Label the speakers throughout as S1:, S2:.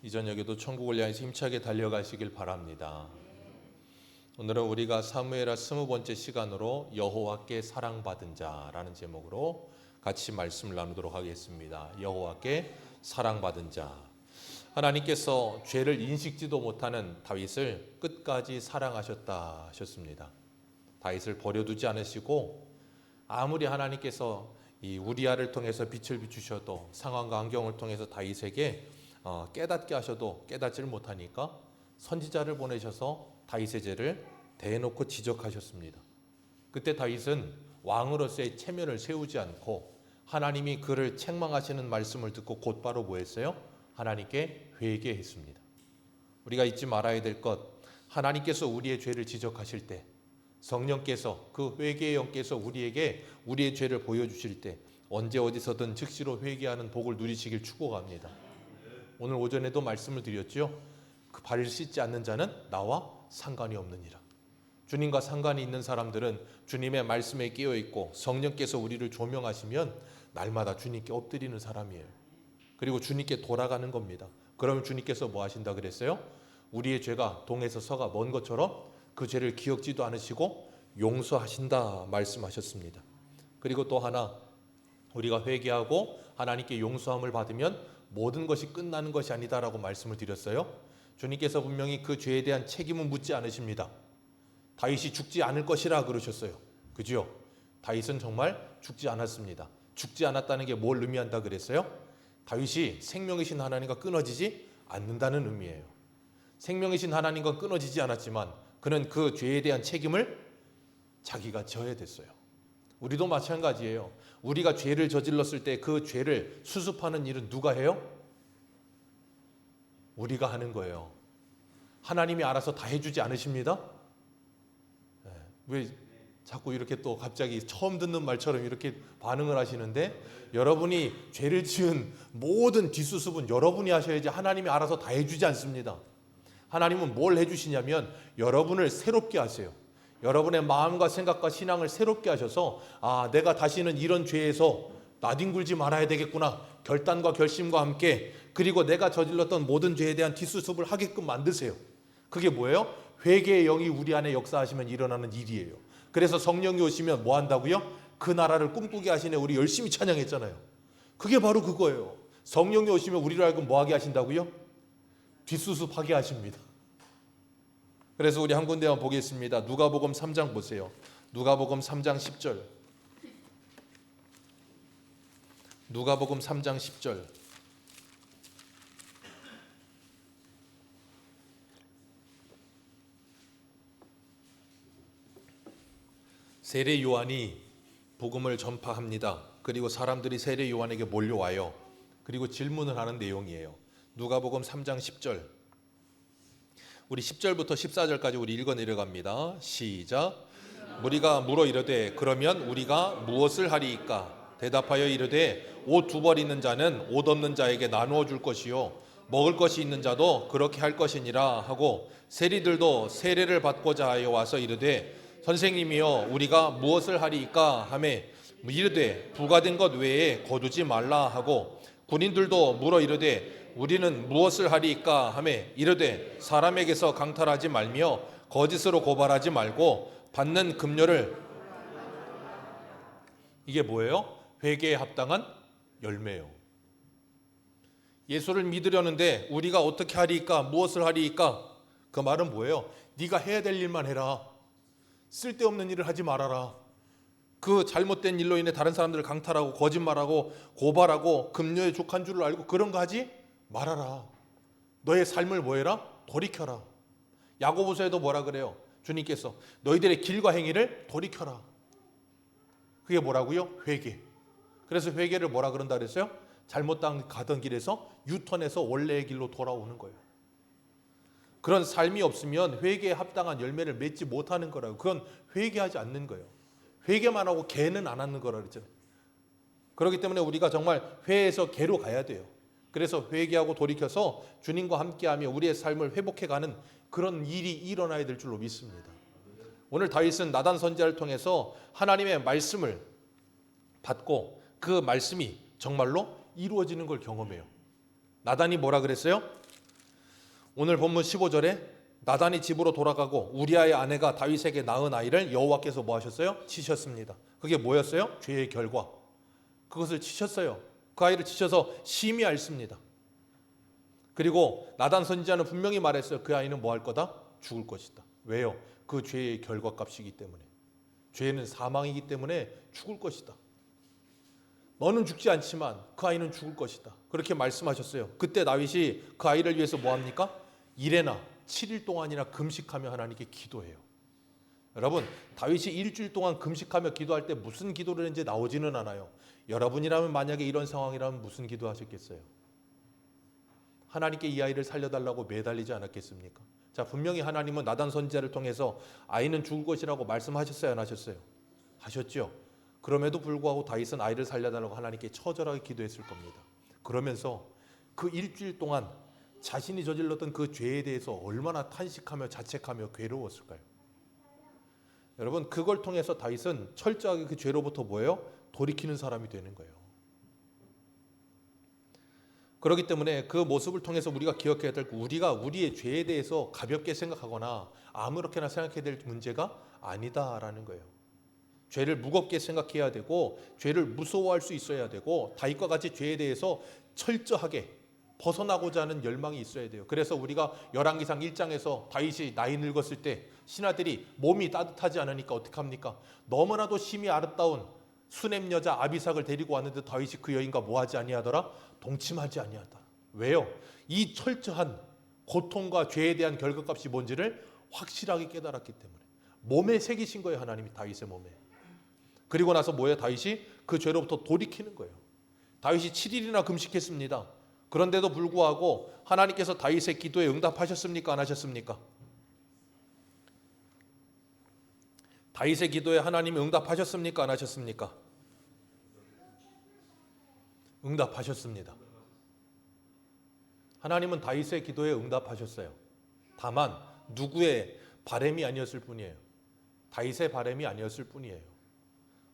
S1: 이 저녁에도 천국을 향해서 힘차게 달려가시길 바랍니다. 오늘은 우리가 사무엘하 20번째 시간으로 여호와께 사랑받은 자라는 제목으로 같이 말씀을 나누도록 하겠습니다. 여호와께 사랑받은 자. 하나님께서 죄를 인식지도 못하는 다윗을 끝까지 사랑하셨다 하셨습니다. 다윗을 버려두지 않으시고 아무리 하나님께서 이 우리아를 통해서 빛을 비추셔도 상황과 환경을 통해서 다윗에게 깨닫게 하셔도 깨닫지를 못하니까 선지자를 보내셔서 다윗의 죄를 대놓고 지적하셨습니다. 그때 다윗은 왕으로서의 체면을 세우지 않고 하나님이 그를 책망하시는 말씀을 듣고 곧바로 뭐 했어요? 하나님께 회개했습니다. 우리가 잊지 말아야 될 것, 하나님께서 우리의 죄를 지적하실 때, 성령께서 그 회개의 영께서 우리에게 우리의 죄를 보여주실 때 언제 어디서든 즉시로 회개하는 복을 누리시길 축복합니다. 오늘 오전에도 말씀을 드렸죠. 그 발을 씻지 않는 자는 나와 상관이 없느니라. 주님과 상관이 있는 사람들은 주님의 말씀에 끼어있고 성령께서 우리를 조명하시면 날마다 주님께 엎드리는 사람이에요. 그리고 주님께 돌아가는 겁니다. 그러면 주님께서 뭐 하신다 그랬어요? 우리의 죄가 동에서 서가 먼 것처럼 그 죄를 기억지도 않으시고 용서하신다 말씀하셨습니다. 그리고 또 하나, 우리가 회개하고 하나님께 용서함을 받으면 모든 것이 끝나는 것이 아니다라고 말씀을 드렸어요. 주님께서 분명히 그 죄에 대한 책임은 묻지 않으십니다. 다윗이 죽지 않을 것이라 그러셨어요. 그죠? 다윗은 정말 죽지 않았습니다. 죽지 않았다는 게 뭘 의미한다 그랬어요? 다윗이 생명이신 하나님과 끊어지지 않는다는 의미예요. 생명이신 하나님과 끊어지지 않았지만 그는 그 죄에 대한 책임을 자기가 져야 됐어요. 우리도 마찬가지예요. 우리가 죄를 저질렀을 때 그 죄를 수습하는 일은 누가 해요? 우리가 하는 거예요. 하나님이 알아서 다 해주지 않으십니다? 왜 자꾸 이렇게 또 갑자기 처음 듣는 말처럼 이렇게 반응을 하시는데, 여러분이 죄를 지은 모든 뒷수습은 여러분이 하셔야지 하나님이 알아서 다 해주지 않습니다. 하나님은 뭘 해주시냐면 여러분을 새롭게 하세요. 여러분의 마음과 생각과 신앙을 새롭게 하셔서 내가 다시는 이런 죄에서 나뒹굴지 말아야 되겠구나, 결단과 결심과 함께, 그리고 내가 저질렀던 모든 죄에 대한 뒷수습을 하게끔 만드세요. 그게 뭐예요? 회개의 영이 우리 안에 역사하시면 일어나는 일이에요. 그래서 성령이 오시면 뭐 한다고요? 그 나라를 꿈꾸게 하시네. 우리 열심히 찬양했잖아요. 그게 바로 그거예요. 성령이 오시면 우리를 알고 뭐 하게 하신다고요? 뒷수습하게 하십니다. 그래서 우리 한 군데만 보겠습니다. 누가복음 3장 보세요. 누가복음 3장 10절. 누가복음 3장 10절. 세례 요한이 복음을 전파합니다. 그리고 사람들이 세례 요한에게 몰려와요. 그리고 질문을 하는 내용이에요. 누가복음 3장 10절. 우리 10절부터 14절까지 우리 읽어 내려갑니다. 시작. 무리가 물어 이르되 그러면 우리가 무엇을 하리이까? 대답하여 이르되 옷 두 벌 있는 자는 옷 없는 자에게 나누어 줄 것이요 먹을 것이 있는 자도 그렇게 할 것이니라 하고, 세리들도 세례를 받고자 하여 와서 이르되 선생님이여 우리가 무엇을 하리이까 하매 이르되 부과된 것 외에 거두지 말라 하고, 군인들도 물어 이르되 우리는 무엇을 하리이까 하매 이르되 사람에게서 강탈하지 말며 거짓으로 고발하지 말고 받는 금료를. 이게 뭐예요? 회개에 합당한 열매요. 예수를 믿으려는데 우리가 어떻게 하리이까? 무엇을 하리이까? 그 말은 뭐예요? 네가 해야 될 일만 해라. 쓸데없는 일을 하지 말아라. 그 잘못된 일로 인해 다른 사람들을 강탈하고 거짓말하고 고발하고 금료에 족한 줄을 알고 그런 거 하지 말아라. 너의 삶을 뭐해라? 돌이켜라. 야고보서에도 뭐라 그래요? 주님께서 너희들의 길과 행위를 돌이켜라. 그게 뭐라고요? 회개. 그래서 회개를 뭐라 그런다 그랬어요? 잘못 가던 길에서 유턴해서 원래의 길로 돌아오는 거예요. 그런 삶이 없으면 회개에 합당한 열매를 맺지 못하는 거라고. 그건 회개하지 않는 거예요. 회개만 하고 개는 안 하는 거라 그랬죠. 그렇기 때문에 우리가 정말 회에서 개로 가야 돼요. 그래서 회개하고 돌이켜서 주님과 함께하며 우리의 삶을 회복해가는 그런 일이 일어나야 될 줄로 믿습니다. 오늘 다윗은 나단 선지자를 통해서 하나님의 말씀을 받고 그 말씀이 정말로 이루어지는 걸 경험해요. 나단이 뭐라 그랬어요? 오늘 본문 15절에 나단이 집으로 돌아가고 우리아의 아내가 다윗에게 낳은 아이를 여호와께서 뭐 하셨어요? 치셨습니다. 그게 뭐였어요? 죄의 결과. 그것을 치셨어요. 그 아이를 치셔서 심히 앓습니다. 그리고 나단 선지자는 분명히 말했어요. 그 아이는 뭐 할 거다? 죽을 것이다. 왜요? 그 죄의 결과값이기 때문에. 죄는 사망이기 때문에 죽을 것이다. 너는 죽지 않지만 그 아이는 죽을 것이다. 그렇게 말씀하셨어요. 그때 다윗이 그 아이를 위해서 뭐 합니까? 이래나 7일 동안이나 금식하며 하나님께 기도해요. 여러분, 다윗이 일주일 동안 금식하며 기도할 때 무슨 기도를 했는지 나오지는 않아요. 여러분이라면 만약에 이런 상황이라면 무슨 기도하셨겠어요? 하나님께 이 아이를 살려달라고 매달리지 않았겠습니까? 자, 분명히 하나님은 나단 선지자를 통해서 아이는 죽을 것이라고 말씀하셨어요, 안 하셨어요? 하셨죠. 그럼에도 불구하고 다윗은 아이를 살려달라고 하나님께 처절하게 기도했을 겁니다. 그러면서 그 일주일 동안 자신이 저질렀던 그 죄에 대해서 얼마나 탄식하며 자책하며 괴로웠을까요? 여러분, 그걸 통해서 다윗은 철저하게 그 죄로부터 뭐예요? 돌이키는 사람이 되는 거예요. 그렇기 때문에 그 모습을 통해서 우리가 기억해야 될 우리가 우리의 죄에 대해서 가볍게 생각하거나 아무렇게나 생각해야 될 문제가 아니다라는 거예요. 죄를 무겁게 생각해야 되고 죄를 무서워할 수 있어야 되고 다윗과 같이 죄에 대해서 철저하게 벗어나고자 하는 열망이 있어야 돼요. 그래서 우리가 열왕기상 1장에서 다윗이 나이 늙었을 때 신하들이 몸이 따뜻하지 않으니까 어떻게 합니까? 너무나도 심히 아름다운 수냄 여자 아비삭을 데리고 왔는데 다윗이 그 여인과 뭐하지 아니하더라? 동침하지 아니하다. 왜요? 이 철저한 고통과 죄에 대한 결과값이 뭔지를 확실하게 깨달았기 때문에 몸에 새기신 거예요. 하나님이 다윗의 몸에. 그리고 나서 뭐예요? 다윗이 그 죄로부터 돌이키는 거예요. 다윗이 7일이나 금식했습니다. 그런데도 불구하고 하나님께서 다윗의 기도에 응답하셨습니까? 안 하셨습니까? 다윗의 기도에 하나님이 응답하셨습니까? 안 하셨습니까? 응답하셨습니다. 하나님은 다윗의 기도에 응답하셨어요. 다만 누구의 바람이 아니었을 뿐이에요. 다윗의 바람이 아니었을 뿐이에요.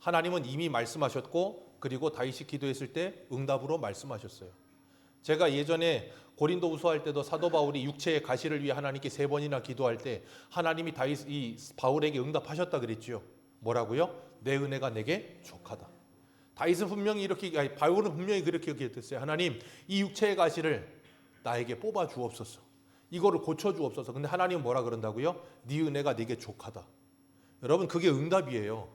S1: 하나님은 이미 말씀하셨고 그리고 다윗이 기도했을 때 응답으로 말씀하셨어요. 제가 예전에 고린도후서 할 때도 사도 바울이 육체의 가시를 위해 하나님께 3번이나 기도할 때 하나님이 이 바울에게 응답하셨다 그랬죠. 뭐라고요? 내 은혜가 내게 족하다. 다윗은 분명히 바울은 분명히 그렇게 얘기했어요. 하나님, 이 육체의 가시를 나에게 뽑아 주옵소서. 이거를 고쳐 주옵소서. 근데 하나님은 뭐라 그런다고요? 네 은혜가 내게 족하다. 여러분, 그게 응답이에요.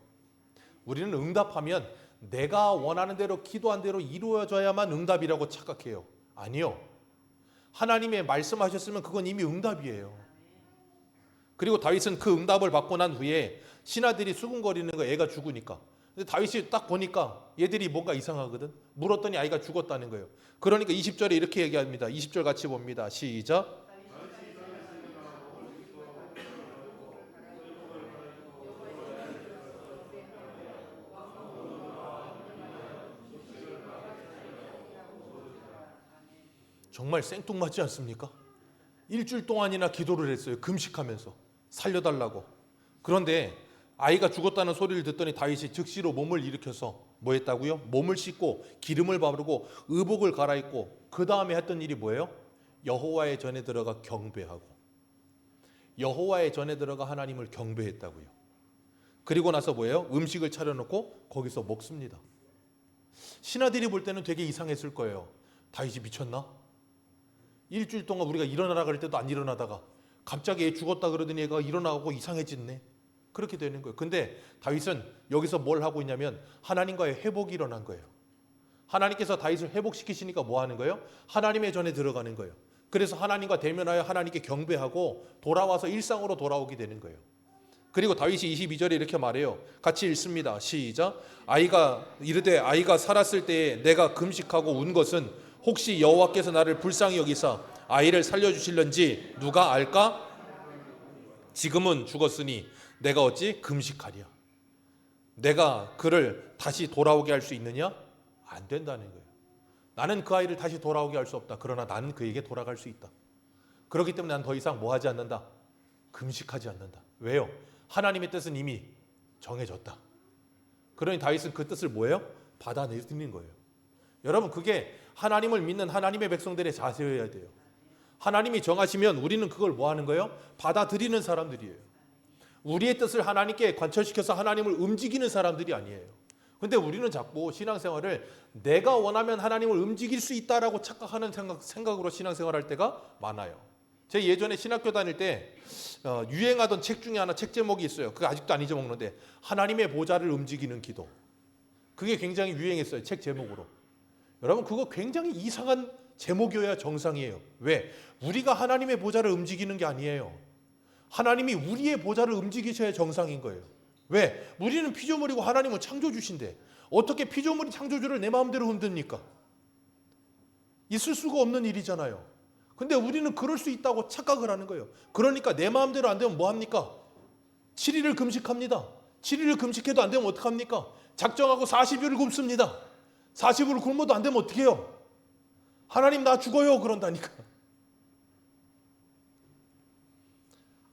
S1: 우리는 응답하면 내가 원하는 대로 기도한 대로 이루어져야만 응답이라고 착각해요. 아니요. 하나님의 말씀하셨으면 그건 이미 응답이에요. 그리고 다윗은 그 응답을 받고 난 후에 신하들이 수군거리는 거, 애가 죽으니까. 근데 다윗이 딱 보니까 얘들이 뭔가 이상하거든. 물었더니 아이가 죽었다는 거예요. 그러니까 20절에 이렇게 얘기합니다. 20절 같이 봅니다. 시작. 정말 생뚱맞지 않습니까? 일주일 동안이나 기도를 했어요. 금식하면서 살려달라고. 그런데 아이가 죽었다는 소리를 듣더니 다윗이 즉시로 몸을 일으켜서 뭐 했다고요? 몸을 씻고 기름을 바르고 의복을 갈아입고 그 다음에 했던 일이 뭐예요? 여호와의 전에 들어가 경배하고, 여호와의 전에 들어가 하나님을 경배했다고요. 그리고 나서 뭐예요? 음식을 차려놓고 거기서 먹습니다. 신하들이 볼 때는 되게 이상했을 거예요. 다윗이 미쳤나? 일주일 동안 우리가 일어나라 그럴 때도 안 일어나다가 갑자기 애 죽었다 그러더니 애가 일어나고 이상해졌네. 그렇게 되는 거예요. 근데 다윗은 여기서 뭘 하고 있냐면 하나님과의 회복이 일어난 거예요. 하나님께서 다윗을 회복시키시니까 뭐 하는 거예요? 하나님의 전에 들어가는 거예요. 그래서 하나님과 대면하여 하나님께 경배하고 돌아와서 일상으로 돌아오게 되는 거예요. 그리고 다윗이 22절에 이렇게 말해요. 같이 읽습니다. 시작. 아이가 이르되 아이가 살았을 때에 내가 금식하고 운 것은 혹시 여호와께서 나를 불쌍히 여기사 아이를 살려주실런지 누가 알까? 지금은 죽었으니 내가 어찌 금식하랴. 내가 그를 다시 돌아오게 할 수 있느냐? 안 된다는 거예요. 나는 그 아이를 다시 돌아오게 할 수 없다. 그러나 나는 그에게 돌아갈 수 있다. 그렇기 때문에 난 더 이상 뭐 하지 않는다? 금식하지 않는다. 왜요? 하나님의 뜻은 이미 정해졌다. 그러니 다윗은 그 뜻을 뭐예요? 받아내는 거예요. 여러분, 그게 하나님을 믿는 하나님의 백성들의 자세여야 돼요. 하나님이 정하시면 우리는 그걸 뭐 하는 거예요? 받아들이는 사람들이에요. 우리의 뜻을 하나님께 관철시켜서 하나님을 움직이는 사람들이 아니에요. 근데 우리는 자꾸 신앙생활을 내가 원하면 하나님을 움직일 수 있다라고 착각하는 생각으로 신앙생활할 때가 많아요. 제 예전에 신학교 다닐 때 유행하던 책 중에 하나 책 제목이 있어요. 그거 아직도 안 잊어먹는데 하나님의 보좌를 움직이는 기도. 그게 굉장히 유행했어요. 책 제목으로. 여러분 그거 굉장히 이상한 제목이어야 정상이에요. 왜? 우리가 하나님의 보좌를 움직이는 게 아니에요. 하나님이 우리의 보좌를 움직이셔야 정상인 거예요. 왜? 우리는 피조물이고 하나님은 창조주신데 어떻게 피조물이 창조주를 내 마음대로 흔듭니까? 있을 수가 없는 일이잖아요. 근데 우리는 그럴 수 있다고 착각을 하는 거예요. 그러니까 내 마음대로 안 되면 뭐 합니까? 7일을 금식합니다. 7일을 금식해도 안 되면 어떡합니까? 작정하고 40일을 굶습니다. 40일을 굶어도 안 되면 어떻게 해요? 하나님 나 죽어요 그런다니까.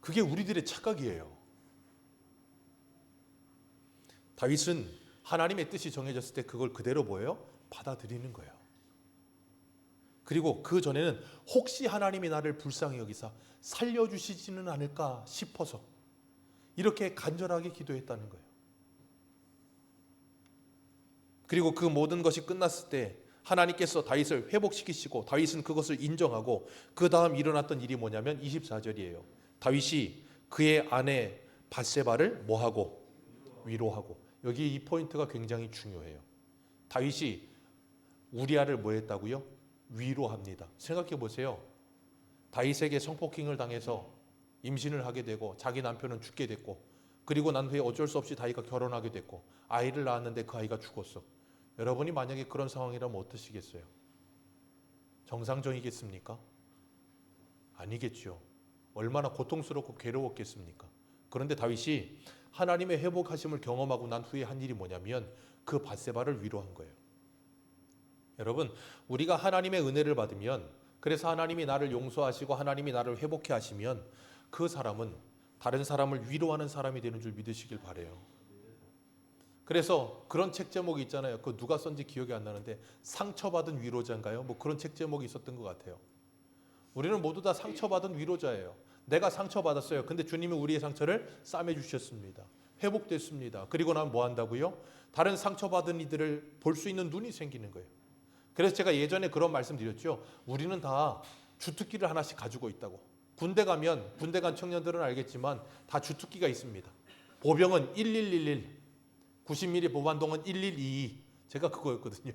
S1: 그게 우리들의 착각이에요. 다윗은 하나님의 뜻이 정해졌을 때 그걸 그대로 뭐예요? 받아들이는 거예요. 그리고 그 전에는 혹시 하나님이 나를 불쌍히 여기사 살려주시지는 않을까 싶어서 이렇게 간절하게 기도했다는 거예요. 그리고 그 모든 것이 끝났을 때 하나님께서 다윗을 회복시키시고 다윗은 그것을 인정하고 그 다음 일어났던 일이 뭐냐면 24절이에요. 다윗이 그의 아내 밧세바를 뭐하고? 위로하고. 여기 이 포인트가 굉장히 중요해요. 다윗이 우리아를 뭐 했다고요? 위로합니다. 생각해 보세요. 다윗에게 성폭행을 당해서 임신을 하게 되고 자기 남편은 죽게 됐고 그리고 난 후에 어쩔 수 없이 다윗과 결혼하게 됐고 아이를 낳았는데 그 아이가 죽었어. 여러분이 만약에 그런 상황이라면 어떠시겠어요? 정상적이겠습니까? 아니겠죠. 얼마나 고통스럽고 괴로웠겠습니까? 그런데 다윗이 하나님의 회복하심을 경험하고 난 후에 한 일이 뭐냐면 그 밧세바를 위로한 거예요. 여러분 우리가 하나님의 은혜를 받으면 그래서 하나님이 나를 용서하시고 하나님이 나를 회복해 하시면 그 사람은 다른 사람을 위로하는 사람이 되는 줄 믿으시길 바라요. 그래서 그런 책 제목이 있잖아요. 그 누가 썼는지 기억이 안 나는데 상처받은 위로자인가요? 뭐 그런 책 제목이 있었던 것 같아요. 우리는 모두 다 상처받은 위로자예요. 내가 상처받았어요. 근데 주님이 우리의 상처를 싸매 주셨습니다. 회복됐습니다. 그리고 나면 뭐 한다고요? 다른 상처받은 이들을 볼 수 있는 눈이 생기는 거예요. 그래서 제가 예전에 그런 말씀 드렸죠. 우리는 다 주특기를 하나씩 가지고 있다고. 군대 가면 군대 간 청년들은 알겠지만 다 주특기가 있습니다. 보병은 1111, 90mm 보반동은 1122. 제가 그거였거든요.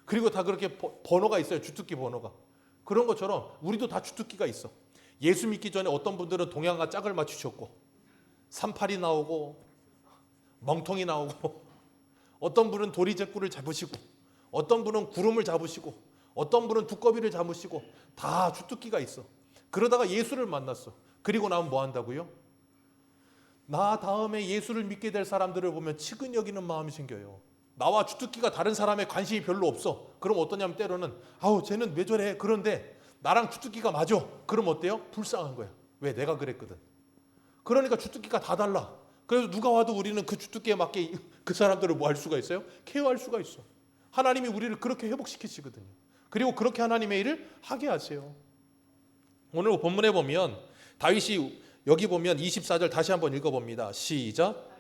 S1: 그리고 다 그렇게 번호가 있어요. 주특기 번호가. 그런 것처럼 우리도 다 주특기가 있어. 예수 믿기 전에 어떤 분들은 동양과 짝을 맞추셨고 38이 나오고 멍통이 나오고 어떤 분은 도리제꾸를 잡으시고 어떤 분은 구름을 잡으시고 어떤 분은 두꺼비를 잡으시고 다 주특기가 있어. 그러다가 예수를 만났어. 그리고 나면 뭐 한다고요? 나 다음에 예수를 믿게 될 사람들을 보면 측은 여기는 마음이 생겨요. 나와 주특기가 다른 사람에 관심이 별로 없어. 그럼 어떠냐면 때로는 아우 쟤는 왜 저래? 그런데 나랑 주특기가 맞아. 그럼 어때요? 불쌍한 거야. 왜? 내가 그랬거든. 그러니까 주특기가 다 달라. 그래서 누가 와도 우리는 그 주특기에 맞게 그 사람들을 뭐 할 수가 있어요? 케어할 수가 있어. 하나님이 우리를 그렇게 회복시키시거든요. 그리고 그렇게 하나님의 일을 하게 하세요. 오늘 본문에 보면 다윗이 여기 보면 24절 다시 한번 읽어봅니다. 시작.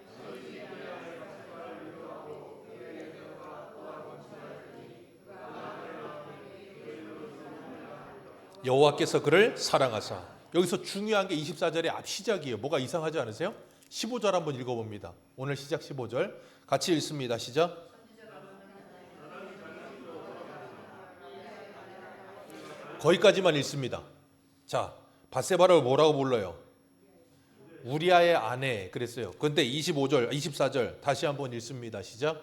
S1: 여호와께서 그를 사랑하사. 여기서 중요한 게 24절의 앞 시작이에요. 뭐가 이상하지 않으세요? 15절 한번 읽어봅니다. 오늘 시작 15절 같이 읽습니다. 시작. 거기까지만 읽습니다. 자, 밧세바를 뭐라고 불러요? 우리아의 아내 그랬어요. 그런데 25절, 24절 다시 한번 읽습니다. 시작.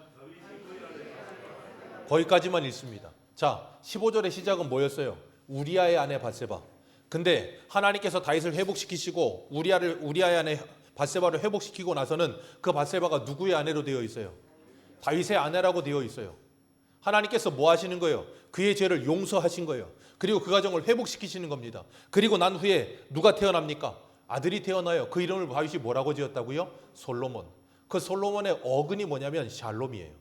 S1: 거기까지만 읽습니다. 자, 15절의 시작은 뭐였어요? 우리아의 아내 밧세바. 근데 하나님께서 다윗을 회복시키시고 우리아의 아내 밧세바를 회복시키고 나서는 그 밧세바가 누구의 아내로 되어 있어요? 다윗의 아내라고 되어 있어요. 하나님께서 뭐 하시는 거예요? 그의 죄를 용서하신 거예요. 그리고 그 가정을 회복시키시는 겁니다. 그리고 난 후에 누가 태어납니까? 아들이 태어나요. 그 이름을 다윗이 뭐라고 지었다고요? 솔로몬. 그 솔로몬의 어근이 뭐냐면 샬롬이에요.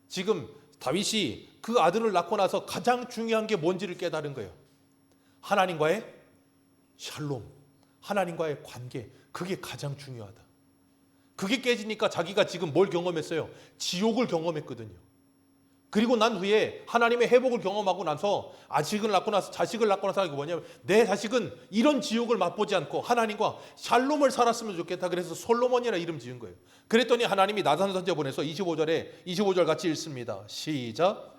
S1: 지금 다윗이 그 아들을 낳고 나서 가장 중요한 게 뭔지를 깨달은 거예요. 하나님과의 샬롬, 하나님과의 관계, 그게 가장 중요하다. 그게 깨지니까 자기가 지금 뭘 경험했어요? 지옥을 경험했거든요. 그리고 난 후에 하나님의 회복을 경험하고 나서 자식을 낳고 나서 이게 뭐냐면 내 자식은 이런 지옥을 맛보지 않고 하나님과 샬롬을 살았으면 좋겠다. 그래서 솔로몬이라 이름 지은 거예요. 그랬더니 하나님이 나단 선지자 보내서 25절 같이 읽습니다. 시작.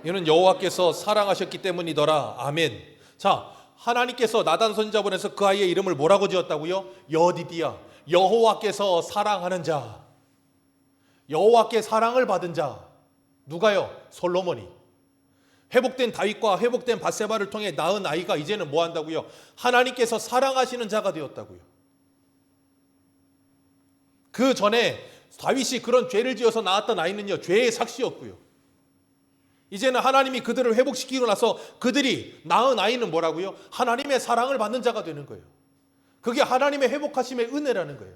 S1: 이는 여호와께서 사랑하셨기 때문이더라. 아멘. 자, 하나님께서 나단 선지자 보내서 그 아이의 이름을 뭐라고 지었다고요? 여디디야. 여호와께서 사랑하는 자, 여호와께 사랑을 받은 자. 누가요? 솔로몬이. 회복된 다윗과 회복된 밧세바를 통해 낳은 아이가 이제는 뭐 한다고요? 하나님께서 사랑하시는 자가 되었다고요. 그 전에 다윗이 그런 죄를 지어서 낳았던 아이는요, 죄의 삭시였고요. 이제는 하나님이 그들을 회복시키고 나서 그들이 낳은 아이는 뭐라고요? 하나님의 사랑을 받는 자가 되는 거예요. 그게 하나님의 회복하심의 은혜라는 거예요.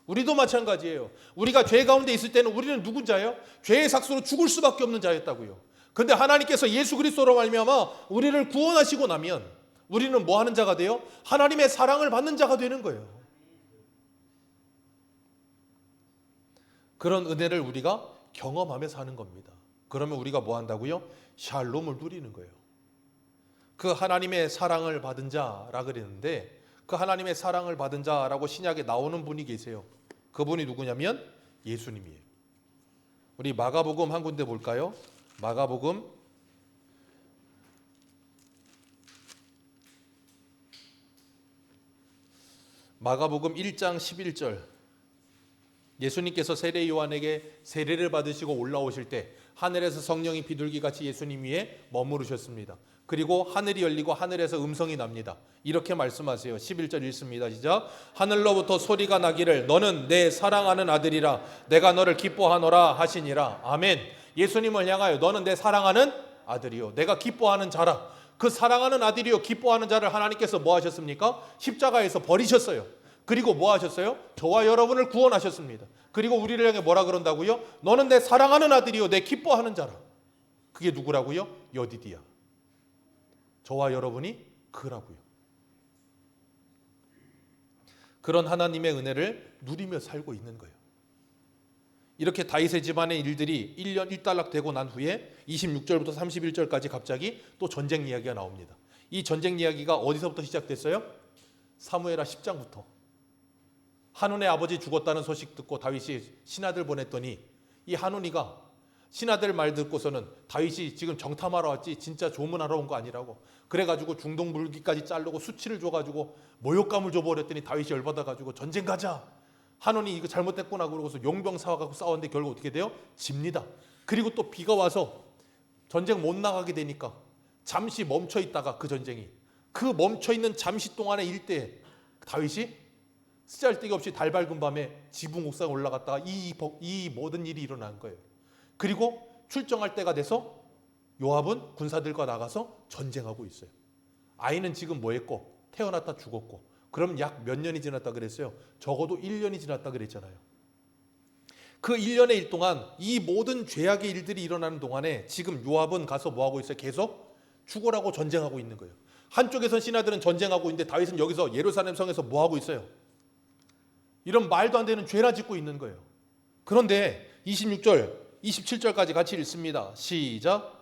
S1: 우리도 마찬가지예요. 우리가 죄 가운데 있을 때는 우리는 누군 자예요? 죄의 삭수로 죽을 수밖에 없는 자였다고요. 그런데 하나님께서 예수 그리스도로 말미암아 우리를 구원하시고 나면 우리는 뭐 하는 자가 돼요? 하나님의 사랑을 받는 자가 되는 거예요. 그런 은혜를 우리가 경험하며 사는 겁니다. 그러면 우리가 뭐 한다고요? 샬롬을 누리는 거예요. 그 하나님의 사랑을 받은 자라 그랬는데 그 하나님의 사랑을 받은 자라고 신약에 나오는 분이 계세요. 그분이 누구냐면 예수님이에요. 우리 마가복음 한 군데 볼까요? 마가복음 1장 11절. 예수님께서 세례 요한에게 세례를 받으시고 올라오실 때 하늘에서 성령이 비둘기같이 예수님 위에 머무르셨습니다. 그리고 하늘이 열리고 하늘에서 음성이 납니다. 이렇게 말씀하세요. 11절 읽습니다. 시작. 하늘로부터 소리가 나기를 너는 내 사랑하는 아들이라 내가 너를 기뻐하노라 하시니라. 아멘. 예수님을 향하여 너는 내 사랑하는 아들이요 내가 기뻐하는 자라. 그 사랑하는 아들이요 기뻐하는 자를 하나님께서 뭐 하셨습니까? 십자가에서 버리셨어요. 그리고 뭐 하셨어요? 저와 여러분을 구원하셨습니다. 그리고 우리를 향해 뭐라 그런다고요? 너는 내 사랑하는 아들이요 내 기뻐하는 자라. 그게 누구라고요? 여디디야. 저와 여러분이 그라고요. 그런 하나님의 은혜를 누리며 살고 있는 거예요. 이렇게 다윗의 집안의 일들이 1년 1달락 되고 난 후에 26절부터 31절까지 갑자기 또 전쟁 이야기가 나옵니다. 이 전쟁 이야기가 어디서부터 시작됐어요? 사무엘하 10장부터. 한운의 아버지 죽었다는 소식 듣고 다윗이 신하들 보냈더니 이 한운이가 신하들 말 듣고서는 다윗이 지금 정탐하러 왔지 진짜 조문하러 온 거 아니라고 그래가지고 중동 물기까지 자르고 수치를 줘가지고 모욕감을 줘버렸더니 다윗이 열받아가지고 전쟁 가자. 한운이 이거 잘못됐구나 그러고서 용병 사와갖고 싸웠는데 결국 어떻게 돼요? 집니다. 그리고 또 비가 와서 전쟁 못 나가게 되니까 잠시 멈춰 있다가 그 전쟁이 그 멈춰 있는 잠시 동안의 일대에 다윗이 쓰잘데기 없이 달 밝은 밤에 지붕 옥상에 올라갔다가 이 모든 일이 일어난 거예요. 그리고 출정할 때가 돼서 요압은 군사들과 나가서 전쟁하고 있어요. 아이는 지금 뭐 했고 태어났다 죽었고 그럼 약 몇 년이 지났다 그랬어요? 적어도 1년이 지났다 그랬잖아요. 그 1년의 일 동안 이 모든 죄악의 일들이 일어나는 동안에 지금 요압은 가서 뭐 하고 있어요? 계속 죽어라고 전쟁하고 있는 거예요. 한쪽에선 신하들은 전쟁하고 있는데 다윗은 여기서 예루살렘 성에서 뭐 하고 있어요? 이런 말도 안 되는 죄나 짓고 있는 거예요. 그런데 26절, 27절까지 같이 읽습니다. 시작.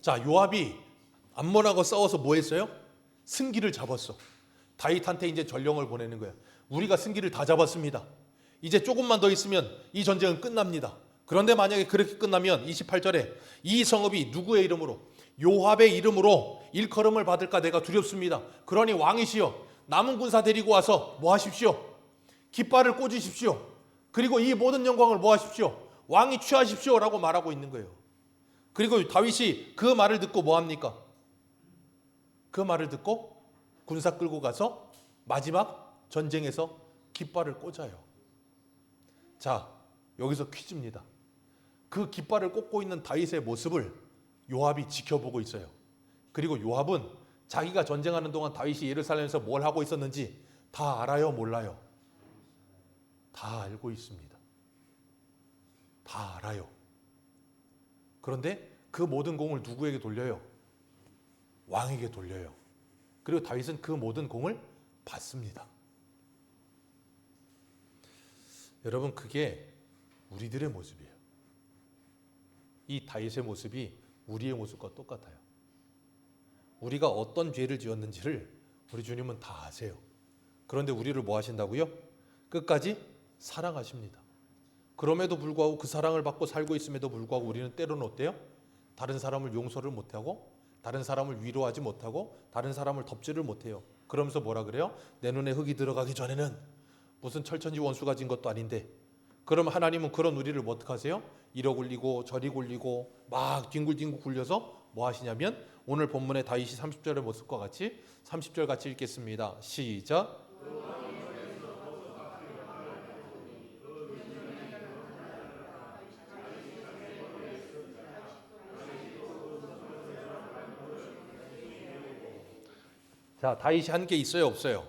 S1: 자, 요압이 암몬하고 싸워서 뭐 했어요? 승기를 잡았어. 다윗한테 이제 전령을 보내는 거야. 우리가 승기를 다 잡았습니다. 이제 조금만 더 있으면 이 전쟁은 끝납니다. 그런데 만약에 그렇게 끝나면 28절에 이 성읍이 누구의 이름으로? 요압의 이름으로 일컬음을 받을까 내가 두렵습니다. 그러니 왕이시여 남은 군사 데리고 와서 뭐 하십시오? 깃발을 꽂으십시오. 그리고 이 모든 영광을 뭐 하십시오? 왕이 취하십시오 라고 말하고 있는 거예요. 그리고 다윗이 그 말을 듣고 뭐 합니까? 그 말을 듣고 군사 끌고 가서 마지막 전쟁에서 깃발을 꽂아요. 자, 여기서 퀴즈입니다. 그 깃발을 꽂고 있는 다윗의 모습을 요압이 지켜보고 있어요. 그리고 요압은 자기가 전쟁하는 동안 다윗이 예루살렘에서 뭘 하고 있었는지 다 알아요, 몰라요? 다 알고 있습니다. 다 알아요. 그런데 그 모든 공을 누구에게 돌려요? 왕에게 돌려요. 그리고 다윗은 그 모든 공을 받습니다. 여러분, 그게 우리들의 모습이에요. 이 다윗의 모습이 우리의 모습과 똑같아요. 우리가 어떤 죄를 지었는지를 우리 주님은 다 아세요. 그런데 우리를 뭐 하신다고요? 끝까지 사랑하십니다. 그럼에도 불구하고 그 사랑을 받고 살고 있음에도 불구하고 우리는 때로는 어때요? 다른 사람을 용서를 못하고, 다른 사람을 위로하지 못하고, 다른 사람을 덮지를 못해요. 그러면서 뭐라 그래요? 내 눈에 흙이 들어가기 전에는 무슨 철천지 원수가 진 것도 아닌데. 그럼 하나님은 그런 우리를 뭐 어떡하세요? 이러 굴리고 저리 굴리고 막 뒹굴뒹굴 굴려서 뭐 하시냐면 오늘 본문의 다윗이 30절의 모습과 같이 30절 같이 읽겠습니다. 시작. 자, 다윗이 한 게 있어요, 없어요?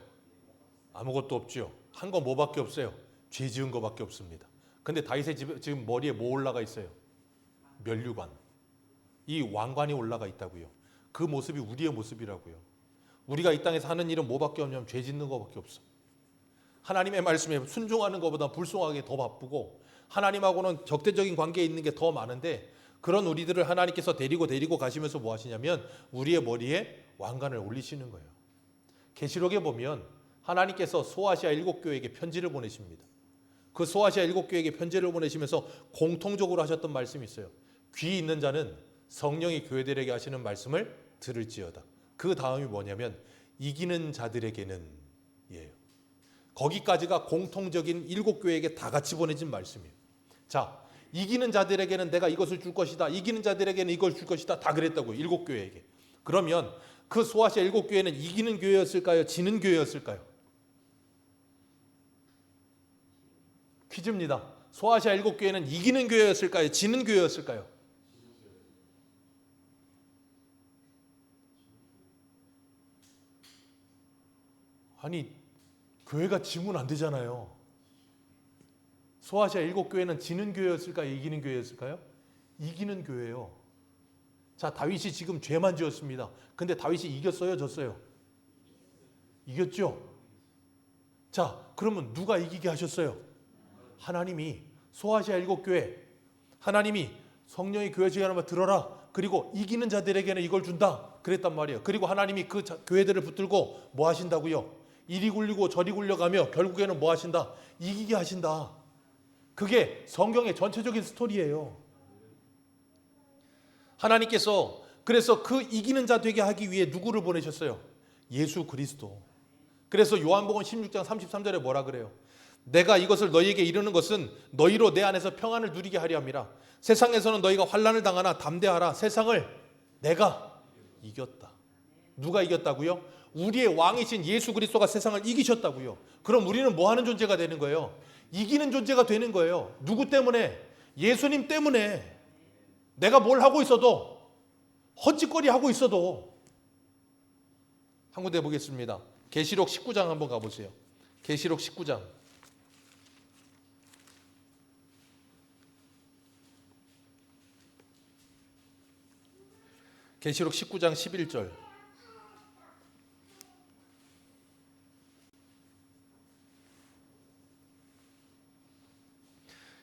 S1: 아무것도 없죠. 한 거 뭐밖에 없어요? 죄 지은 거밖에 없습니다. 근데 다윗의 집에 지금 머리에 뭐 올라가 있어요? 면류관. 이 왕관이 올라가 있다고요. 그 모습이 우리의 모습이라고요. 우리가 이 땅에서 하는 일은 뭐밖에 없냐면 죄 짓는 거밖에 없어. 하나님의 말씀에 순종하는 것보다 불순종하기 더 바쁘고, 하나님하고는 적대적인 관계에 있는 게 더 많은데, 그런 우리들을 하나님께서 데리고 가시면서 뭐 하시냐면 우리의 머리에 왕관을 올리시는 거예요. 계시록에 보면 하나님께서 소아시아 7교회에게 편지를 보내십니다. 그 소아시아 7교회에게 편지를 보내시면서 공통적으로 하셨던 말씀이 있어요. 귀 있는 자는 성령이 교회들에게 하시는 말씀을 들을지어다. 그 다음이 뭐냐면 이기는 자들에게는 예요. 거기까지가 공통적인 7교회에게 다 같이 보내진 말씀이에요. 자, 이기는 자들에게는 내가 이것을 줄 것이다. 이기는 자들에게는 이걸 줄 것이다. 다 그랬다고요. 7교회에게. 그러면 그 소아시아 7교회는 이기는 교회였을까요? 지는 교회였을까요? 퀴즈입니다. 소아시아 7교회는 이기는 교회였을까요? 지는 교회였을까요? 아니, 교회가 지면 안 되잖아요. 소아시아 7교회는 지는 교회였을까요? 이기는 교회였을까요? 이기는 교회예요. 자, 다윗이 지금 죄만 지었습니다. 근데 다윗이 이겼어요, 졌어요? 이겼죠? 자, 그러면 누가 이기게 하셨어요? 하나님이. 소아시아 7교회 하나님이 성령이 교회 지휘하는 들어라. 그리고 이기는 자들에게는 이걸 준다. 그랬단 말이에요. 그리고 하나님이 그 교회들을 붙들고 뭐 하신다고요? 이리 굴리고 저리 굴려가며 결국에는 뭐 하신다? 이기게 하신다. 그게 성경의 전체적인 스토리예요. 하나님께서 그래서 그 이기는 자 되게 하기 위해 누구를 보내셨어요? 예수 그리스도. 그래서 요한복음 16장 33절에 뭐라 그래요? 내가 이것을 너희에게 이르는 것은 너희로 내 안에서 평안을 누리게 하려 함이라. 세상에서는 너희가 환난을 당하나 담대하라. 세상을 내가 이겼다. 누가 이겼다고요? 우리의 왕이신 예수 그리스도가 세상을 이기셨다고요. 그럼 우리는 뭐 하는 존재가 되는 거예요? 이기는 존재가 되는 거예요. 누구 때문에? 예수님 때문에. 내가 뭘 하고 있어도, 헛짓거리 하고 있어도. 한 군데 보겠습니다. 계시록 19장 한번 가보세요. 계시록 19장. 계시록 19장 11절.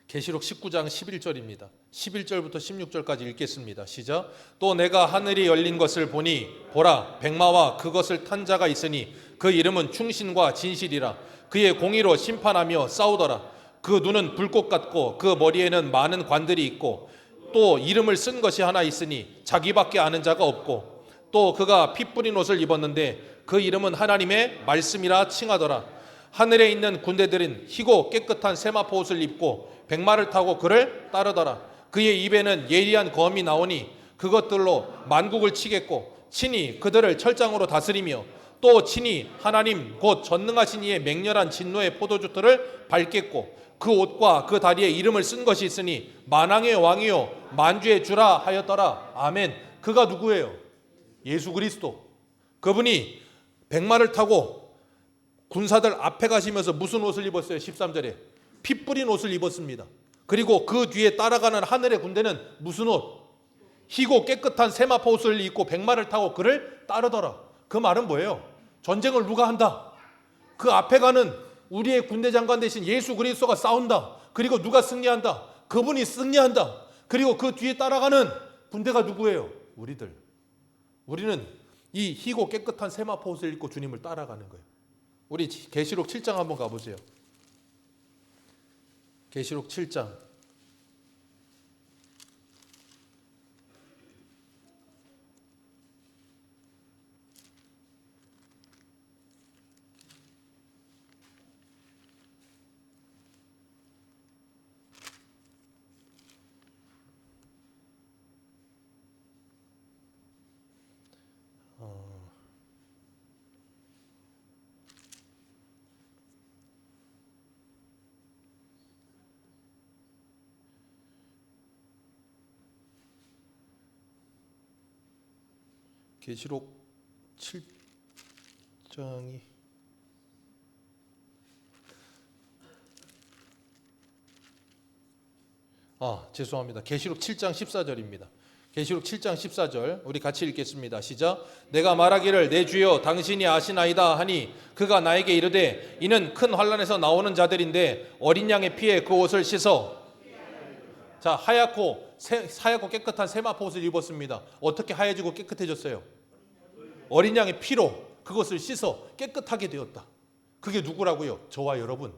S1: 계시록 19장 11절입니다. 11절부터 16절까지 읽겠습니다. 시작. 또 내가 하늘이 열린 것을 보니 보라 백마와 그것을 탄 자가 있으니 그 이름은 충신과 진실이라. 그의 공의로 심판하며 싸우더라. 그 눈은 불꽃 같고 그 머리에는 많은 관들이 있고 또 이름을 쓴 것이 하나 있으니 자기밖에 아는 자가 없고 또 그가 피 뿌린 옷을 입었는데 그 이름은 하나님의 말씀이라 칭하더라. 하늘에 있는 군대들은 희고 깨끗한 세마포 옷을 입고 백마를 타고 그를 따르더라. 그의 입에는 예리한 검이 나오니 그것들로 만국을 치겠고 친히 그들을 철장으로 다스리며 또 친히 하나님 곧 전능하신 이의 맹렬한 진노의 포도주들을 밟겠고 그 옷과 그 다리에 이름을 쓴 것이 있으니 만왕의 왕이요 만주의 주라 하였더라. 아멘. 그가 누구예요? 예수 그리스도. 그분이 백마를 타고 군사들 앞에 가시면서 무슨 옷을 입었어요? 13절에 피 뿌린 옷을 입었습니다. 그리고 그 뒤에 따라가는 하늘의 군대는 무슨 옷? 희고 깨끗한 세마포 옷을 입고 백마를 타고 그를 따르더라. 그 말은 뭐예요? 전쟁을 누가 한다? 그 앞에 가는 우리의 군대 장관 대신 예수 그리스도가 싸운다. 그리고 누가 승리한다? 그분이 승리한다. 그리고 그 뒤에 따라가는 군대가 누구예요? 우리들. 우리는 이 희고 깨끗한 세마포 옷을 입고 주님을 따라가는 거예요. 우리 계시록 7장 한번 가보세요. 계시록 7장. 계시록 7장이 죄송합니다. 계시록 7장 14절입니다. 계시록 7장 14절 우리 같이 읽겠습니다. 시작. 내가 말하기를 내 주여 당신이 아시나이다 하니 그가 나에게 이르되 이는 큰 환난에서 나오는 자들인데 어린 양의 피에 그 옷을 씻어. 자, 하얗고 깨끗한 세마포 옷을 입었습니다. 어떻게 하얘지고 깨끗해졌어요? 어린 양의 피로 그것을 씻어 깨끗하게 되었다. 그게 누구라고요? 저와 여러분.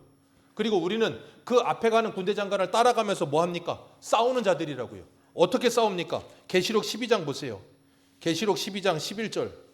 S1: 그리고 우리는 그 앞에 가는 군대 장관을 따라가면서 뭐 합니까? 싸우는 자들이라고요. 어떻게 싸웁니까? 계시록 12장 보세요. 계시록 12장 11절.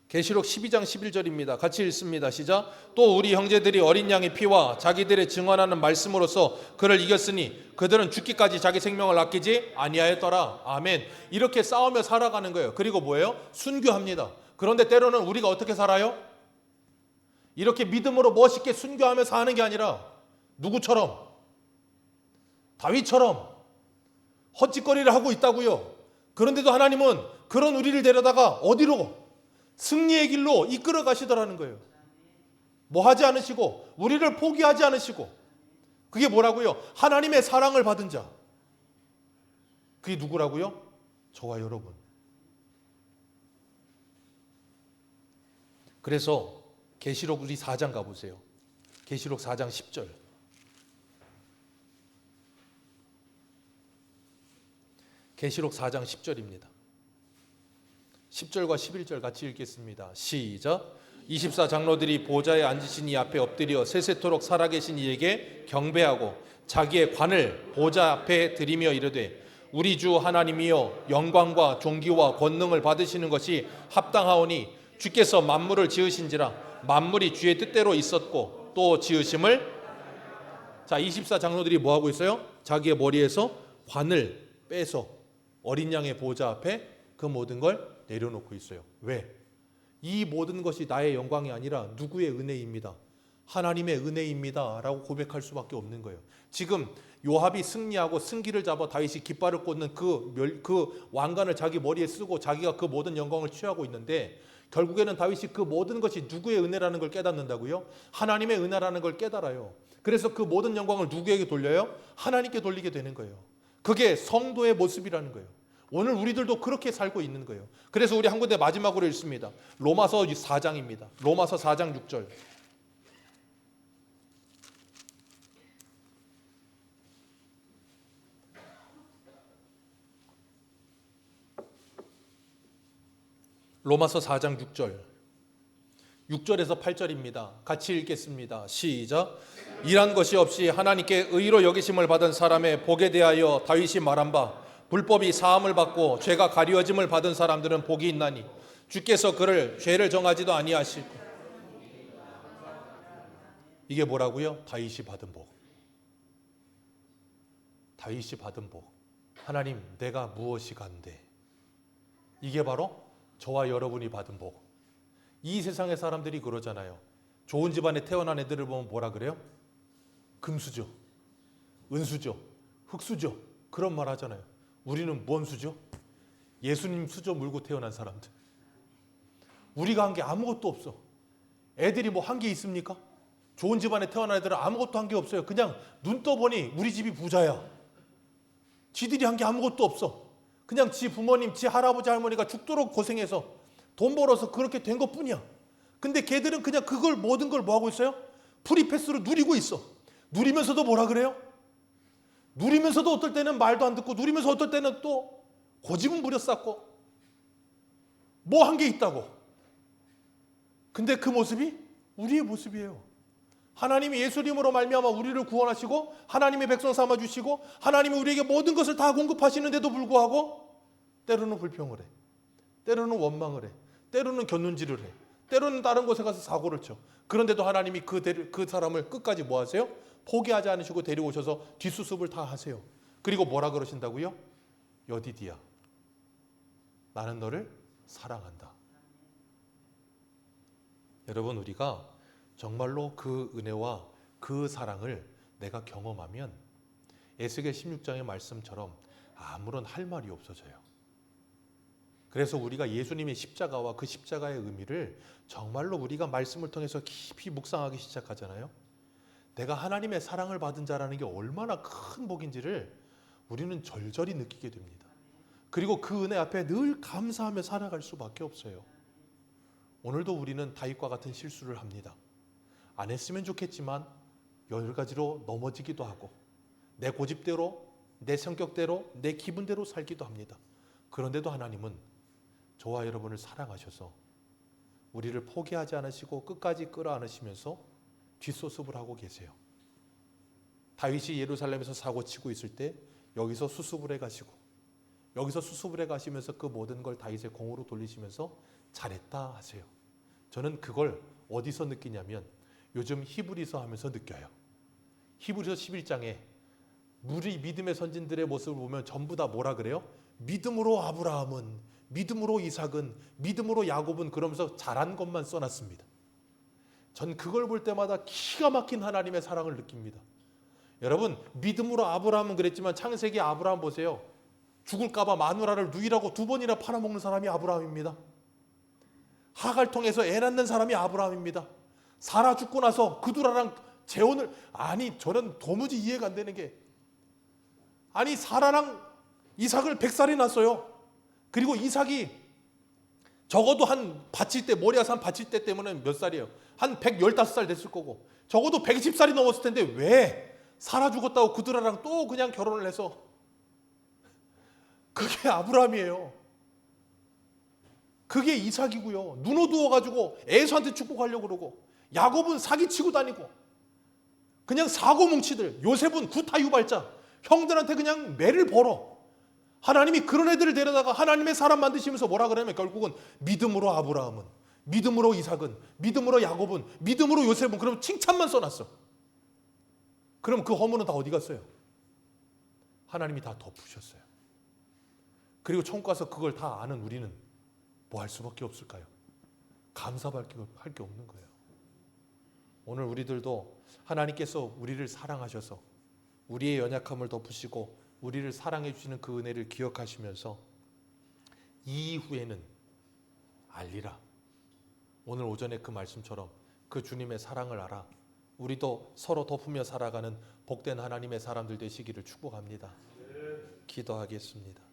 S1: 계시록 12장 11절입니다. 같이 읽습니다. 시작. 또 우리 형제들이 어린 양의 피와 자기들의 증언하는 말씀으로써 그를 이겼으니 그들은 죽기까지 자기 생명을 아끼지 아니하였더라. 아멘. 이렇게 싸우며 살아가는 거예요. 그리고 뭐예요? 순교합니다. 그런데 때로는 우리가 어떻게 살아요? 이렇게 믿음으로 멋있게 순교하며 사는 게 아니라 누구처럼? 다윗처럼 헛짓거리를 하고 있다고요. 그런데도 하나님은 그런 우리를 데려다가 어디로? 승리의 길로 이끌어 가시더라는 거예요. 뭐 하지 않으시고 우리를 포기하지 않으시고. 그게 뭐라고요? 하나님의 사랑을 받은 자. 그게 누구라고요? 저와 여러분. 그래서 계시록 우리 4장 가보세요. 계시록 4장 10절. 계시록 4장 10절입니다. 10절과 11절 같이 읽겠습니다. 시작. 24장로들이 보좌에 앉으신 이 앞에 엎드려 세세토록 살아계신 이에게 경배하고 자기의 관을 보좌 앞에 드리며 이르되 우리 주 하나님이여 영광과 존귀와 권능을 받으시는 것이 합당하오니 주께서 만물을 지으신지라 만물이 주의 뜻대로 있었고 또 지으심을. 자, 24장로들이 뭐 하고 있어요? 자기의 머리에서 관을 빼서 어린 양의 보좌 앞에 그 모든 걸 내려놓고 있어요. 왜? 이 모든 것이 나의 영광이 아니라 누구의 은혜입니다. 하나님의 은혜입니다 라고 고백할 수밖에 없는 거예요. 지금 요압이 승리하고 승기를 잡아 다윗이 깃발을 꽂는 그 왕관을 자기 머리에 쓰고 자기가 그 모든 영광을 취하고 있는데 결국에는 다윗이 그 모든 것이 누구의 은혜라는 걸 깨닫는다고요? 하나님의 은혜라는 걸 깨달아요. 그래서 그 모든 영광을 누구에게 돌려요? 하나님께 돌리게 되는 거예요. 그게 성도의 모습이라는 거예요. 오늘 우리들도 그렇게 살고 있는 거예요. 그래서 우리 한 군데 마지막으로 읽습니다. 로마서 4장입니다. 로마서 4장 6절. 로마서 4장 6절. 6절에서 8절입니다. 같이 읽겠습니다. 시작. 일한 것이 없이 하나님께 의로 여기심을 받은 사람의 복에 대하여 다윗이 말한 바 불법이 사함을 받고 죄가 가리워짐을 받은 사람들은 복이 있나니 주께서 그를 죄를 정하지도 아니하시고. 이게 뭐라고요? 다윗이 받은 복. 다윗이 받은 복. 하나님 내가 무엇이 간데. 이게 바로 저와 여러분이 받은 복. 이 세상의 사람들이 그러잖아요. 좋은 집안에 태어난 애들을 보면 뭐라 그래요? 금수저, 은수저, 흙수저 그런 말 하잖아요. 우리는 뭔 수죠? 예수님 수저 물고 태어난 사람들. 우리가 한 게 아무것도 없어. 애들이 뭐 한 게 있습니까? 좋은 집안에 태어난 애들은 아무것도 한 게 없어요. 그냥 눈 떠보니 우리 집이 부자야. 지들이 한 게 아무것도 없어. 그냥 지 부모님, 지 할아버지 할머니가 죽도록 고생해서 돈 벌어서 그렇게 된 것뿐이야. 근데 걔들은 그냥 그걸 모든 걸 뭐 하고 있어요? 프리패스로 누리고 있어. 누리면서도 뭐라 그래요? 누리면서도 어떨 때는 말도 안 듣고, 누리면서 어떨 때는 또 고집은 부려 쌓고, 뭐 한 게 있다고. 근데 그 모습이 우리의 모습이에요. 하나님이 예수님으로 말미암아 우리를 구원하시고 하나님의 백성 삼아 주시고 하나님이 우리에게 모든 것을 다 공급하시는데도 불구하고 때로는 불평을 해. 때로는 원망을 해. 때로는 곁눈질을 해. 때로는 다른 곳에 가서 사고를 쳐. 그런데도 하나님이 그 사람을 끝까지 뭐 하세요? 포기하지 않으시고 데려오셔서 뒷수습을 다 하세요. 그리고 뭐라 그러신다고요? 여디디야, 나는 너를 사랑한다. 여러분, 우리가 정말로 그 은혜와 그 사랑을 내가 경험하면 에스겔 16장의 말씀처럼 아무런 할 말이 없어져요. 그래서 우리가 예수님의 십자가와 그 십자가의 의미를 정말로 우리가 말씀을 통해서 깊이 묵상하기 시작하잖아요. 내가 하나님의 사랑을 받은 자라는 게 얼마나 큰 복인지를 우리는 절절히 느끼게 됩니다. 그리고 그 은혜 앞에 늘 감사하며 살아갈 수밖에 없어요. 오늘도 우리는 다윗과 같은 실수를 합니다. 안 했으면 좋겠지만 여러 가지로 넘어지기도 하고 내 고집대로, 내 성격대로, 내 기분대로 살기도 합니다. 그런데도 하나님은 저와 여러분을 사랑하셔서 우리를 포기하지 않으시고 끝까지 끌어안으시면서 뒷수습을 하고 계세요. 다윗이 예루살렘에서 사고치고 있을 때 여기서 수습을 해가시고 여기서 수습을 해가시면서 그 모든 걸 다윗의 공으로 돌리시면서 잘했다 하세요. 저는 그걸 어디서 느끼냐면 요즘 히브리서 하면서 느껴요. 히브리서 11장에 우리 믿음의 선진들의 모습을 보면 전부 다 뭐라 그래요? 믿음으로 아브라함은, 믿음으로 이삭은, 믿음으로 야곱은, 그러면서 잘한 것만 써놨습니다. 전 그걸 볼 때마다 기가 막힌 하나님의 사랑을 느낍니다. 여러분, 믿음으로 아브라함은 그랬지만 창세기 아브라함 보세요. 죽을까봐 마누라를 누이라고 2번이나 팔아먹는 사람이 아브라함입니다. 하갈 통해서 애 낳는 사람이 아브라함입니다. 사라 죽고 나서 그두라랑 재혼을, 아니 저는 도무지 이해가 안 되는 게, 아니 사라랑 이삭을 100살이 낳았어요. 그리고 이삭이 적어도 한 바칠 때, 모리아산 바칠 때 때문에 몇 살이에요? 한 115살 됐을 거고 적어도 120살이 넘었을 텐데 왜 사라 죽었다고 그두라랑 또 그냥 결혼을 해서, 그게 아브라함이에요. 그게 이삭이고요. 눈 어두워가지고 에서한테 축복하려고 그러고, 야곱은 사기치고 다니고 그냥 사고뭉치들, 요셉은 구타유발자, 형들한테 그냥 매를 벌어. 하나님이 그런 애들을 데려다가 하나님의 사람 만드시면서 뭐라 그러냐면 결국은 믿음으로 아브라함은, 믿음으로 이삭은, 믿음으로 야곱은, 믿음으로 요셉은, 그럼 칭찬만 써놨어. 그럼 그 허물은 다 어디 갔어요? 하나님이 다 덮으셨어요. 그리고 천국 가서 그걸 다 아는 우리는 뭐 할 수밖에 없을까요? 감사밖에 할 게 없는 거예요. 오늘 우리들도 하나님께서 우리를 사랑하셔서 우리의 연약함을 덮으시고 우리를 사랑해 주시는 그 은혜를 기억하시면서 이후에는 알리라. 오늘 오전에 그 말씀처럼 그 주님의 사랑을 알아 우리도 서로 덮으며 살아가는 복된 하나님의 사람들 되시기를 축복합니다. 기도하겠습니다.